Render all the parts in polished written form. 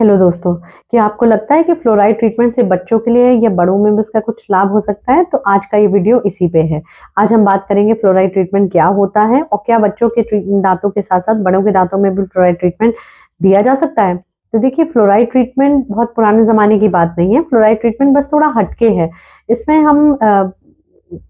Hello दोस्तों, क्या आपको लगता है कि फ्लोराइड ट्रीटमेंट से बच्चों के लिए या बड़ों में भी इसका कुछ लाभ हो सकता है? तो आज का ये वीडियो इसी पे है। आज हम बात करेंगे फ्लोराइड ट्रीटमेंट क्या होता है और क्या बच्चों के दांतों के साथ-साथ बड़ों के दांतों में भी फ्लोराइड ट्रीटमेंट दिया जा सकता है? तो देखिए, फ्लोराइड ट्रीटमेंट बहुत पुराने ज़माने की बात नहीं है। फ्लोराइड ट्रीटमेंट बस थोड़ा हटके है। इसमें हम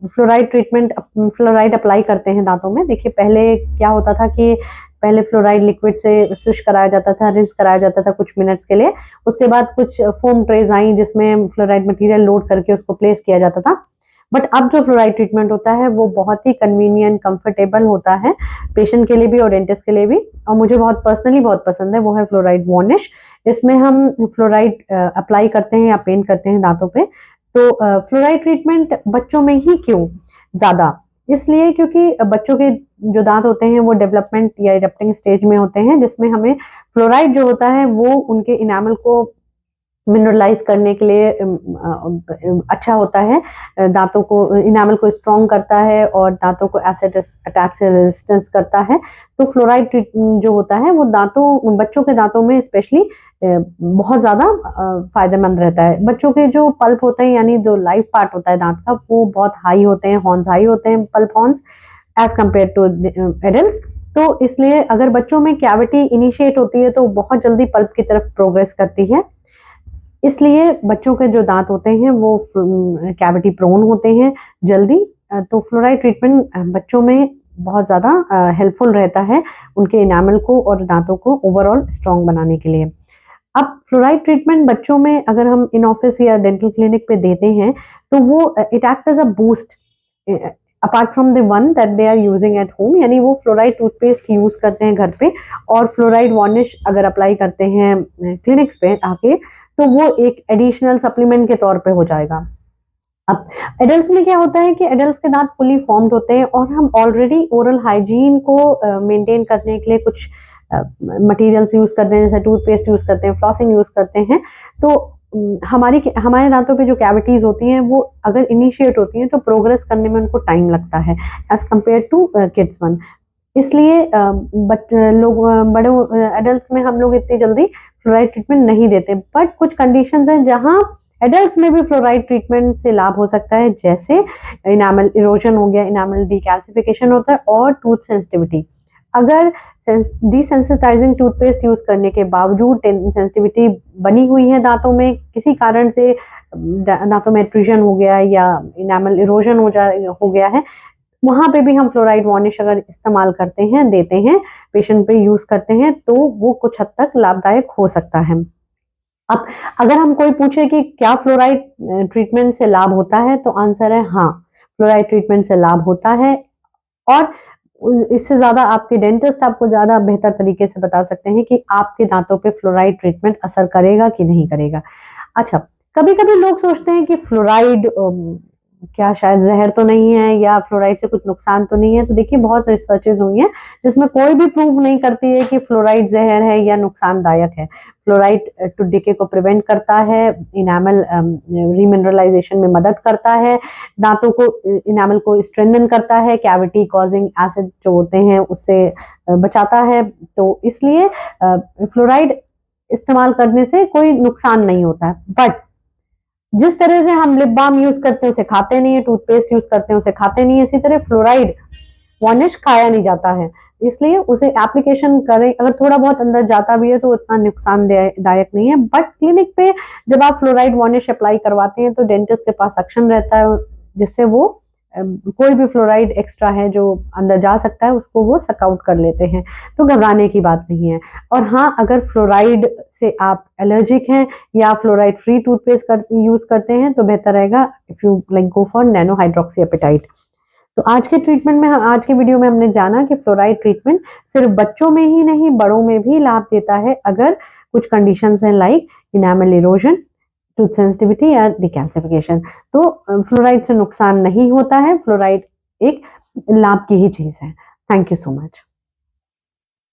फ्लोराइड अप्लाई करते हैं दांतों में। देखिए, पहले क्या होता था कि पहले फ्लोराइड लिक्विड से स्विश कराया जाता था, रिंस कराया जाता था कुछ मिनट्स के लिए। उसके बाद कुछ फोम ट्रेज आई जिसमें फ्लोराइड मटेरियल लोड करके उसको प्लेस किया जाता था। बट अब जो फ्लोराइड ट्रीटमेंट होता है वो बहुत ही कन्वीनियंट, कंफर्टेबल होता है पेशेंट के लिए भी और डेंटिस्ट के लिए भी। और मुझे बहुत पर्सनली बहुत पसंद है, वो है फ्लोराइड वार्निश। इसमें हम फ्लोराइड अप्लाई करते हैं या पेंट करते हैं दांतों पे। तो फ्लोराइड ट्रीटमेंट बच्चों में ही क्यों ज्यादा? इसलिए क्योंकि बच्चों के जो दांत होते हैं वो डेवलपमेंट या इरप्टिंग स्टेज में होते हैं, जिसमें हमें फ्लोराइड जो होता है वो उनके इनामल को मिनरलाइज करने के लिए अच्छा होता है। दांतों को, इनामल को स्ट्रॉन्ग करता है और दांतों को एसिड अटैक से रेजिस्टेंस करता है। तो फ्लोराइड जो होता है वो बच्चों के दांतों में स्पेशली बहुत ज्यादा फायदेमंद रहता है। बच्चों के जो पल्प होते हैं, यानी जो लाइव पार्ट होता है दांत का, वो बहुत हाई होते हैं, हॉर्न्स हाई होते हैं, pulp horns as compared to adults. तो इसलिए अगर बच्चों में कैविटी इनिशिएट होती है तो बहुत जल्दी पल्प की तरफ प्रोग्रेस करती है। इसलिए बच्चों के जो दांत होते हैं वो कैविटी प्रोन होते हैं जल्दी। तो फ्लोराइड ट्रीटमेंट बच्चों में बहुत ज़्यादा हेल्पफुल रहता है उनके इनामल को और दांतों को ओवरऑल स्ट्रॉन्ग बनाने के लिए। अब फ्लोराइड ट्रीटमेंट बच्चों में अगर हम इन ऑफिस या डेंटल क्लिनिक पे देते हैं तो वो it act as a boost apart from the one that they are using at home. यानी वो फ्लोराइड टूथपेस्ट यूज करते हैं घर पे और फ्लोराइड वार्निश अगर अप्लाई करते हैं क्लिनिक्स पे आके, तो वो एक एडिशनल सप्लीमेंट के तौर पे हो जाएगा। अब एडल्ट्स में क्या होता है कि एडल्ट्स के दांत फुली फॉर्म्ड होते हैं और हम ऑलरेडी ओरल हाइजीन को मेंटेन करने के लिए कुछ मटेरियल्स यूज करते हैं, जैसे टूथपेस्ट यूज करते हैं, फ्लॉसिंग यूज करते हैं। तो हमारे दांतों पे जो कैविटीज होती हैं वो अगर इनिशिएट होती हैं तो प्रोग्रेस करने में उनको टाइम लगता है as compared to kids one. इसलिए बड़े एडल्ट्स में हम लोग इतनी जल्दी फ्लोराइड ट्रीटमेंट नहीं देते। बट कुछ कंडीशंस हैं जहां एडल्ट्स में भी फ्लोराइड ट्रीटमेंट से लाभ हो सकता है, जैसे इनामल इरोजन हो गया, इनामल डीकैल्सिफिकेशन होता है और टूथ सेंसिटिविटी। अगर डिसेंसिटाइजिंग टूथपेस्ट यूज करने के बावजूद सेंसिटिविटी बनी हुई है दांतों में, किसी कारण से दांतों में एट्रूजन हो गया या इनामल इरोजन हो गया है, वहां पे भी हम फ्लोराइड वार्निश अगर इस्तेमाल करते हैं, देते हैं, पेशेंट पे यूज करते हैं, तो वो कुछ हद तक लाभदायक हो सकता है। अब अगर हम कोई पूछे कि क्या फ्लोराइड ट्रीटमेंट से लाभ होता है, तो आंसर है हाँ, फ्लोराइड ट्रीटमेंट से लाभ होता है। और इससे ज्यादा आपके डेंटिस्ट आपको ज्यादा बेहतर तरीके से बता सकते हैं कि आपके दांतों पे फ्लोराइड ट्रीटमेंट असर करेगा कि नहीं करेगा। अच्छा, कभी कभी लोग सोचते हैं कि फ्लोराइड क्या शायद जहर तो नहीं है या फ्लोराइड से कुछ नुकसान तो नहीं है। तो देखिए, बहुत रिसर्चेज हुई हैं जिसमें कोई भी प्रूव नहीं करती है कि फ्लोराइड जहर है या नुकसानदायक है। फ्लोराइड टूथ डिके को प्रिवेंट करता है, इनामल रीमिनरलाइजेशन में मदद करता है, दांतों को इनामल को स्ट्रेंथन करता है, कैविटी कॉजिंग एसिड जो होते हैं उससे बचाता है। तो इसलिए फ्लोराइड इस्तेमाल करने से कोई नुकसान नहीं होता है। बट जिस तरह से हम लिप बाम यूज करते हैं उसे खाते नहीं है, टूथपेस्ट यूज करते हैं उसे खाते नहीं है, इसी तरह फ्लोराइड वार्निश खाया नहीं जाता है। इसलिए उसे एप्लीकेशन करें, अगर थोड़ा बहुत अंदर जाता भी है तो उतना नुकसानदायक नहीं है। बट क्लिनिक पे जब आप फ्लोराइड वार्निश अप्लाई करवाते हैं तो डेंटिस्ट के पास सक्षम रहता है, जिससे वो कोई भी फ्लोराइड एक्स्ट्रा है जो अंदर जा सकता है उसको वो सक आउट कर लेते हैं। तो घबराने की बात नहीं है। और हाँ, अगर फ्लोराइड से आप एलर्जिक हैं या फ्लोराइड फ्री टूथपेस्ट यूज करते हैं तो बेहतर रहेगा if you like go for nano hydroxyapatite. तो आज के वीडियो में हमने जाना कि फ्लोराइड ट्रीटमेंट सिर्फ बच्चों में ही नहीं, बड़ों में भी लाभ देता है अगर कुछ कंडीशंस हैं like enamel erosion, tooth sensitivity या डिकैल्सिफिकेशन। तो फ्लोराइड से नुकसान नहीं होता है, फ्लोराइड एक लाभ की ही चीज है। Thank you so much.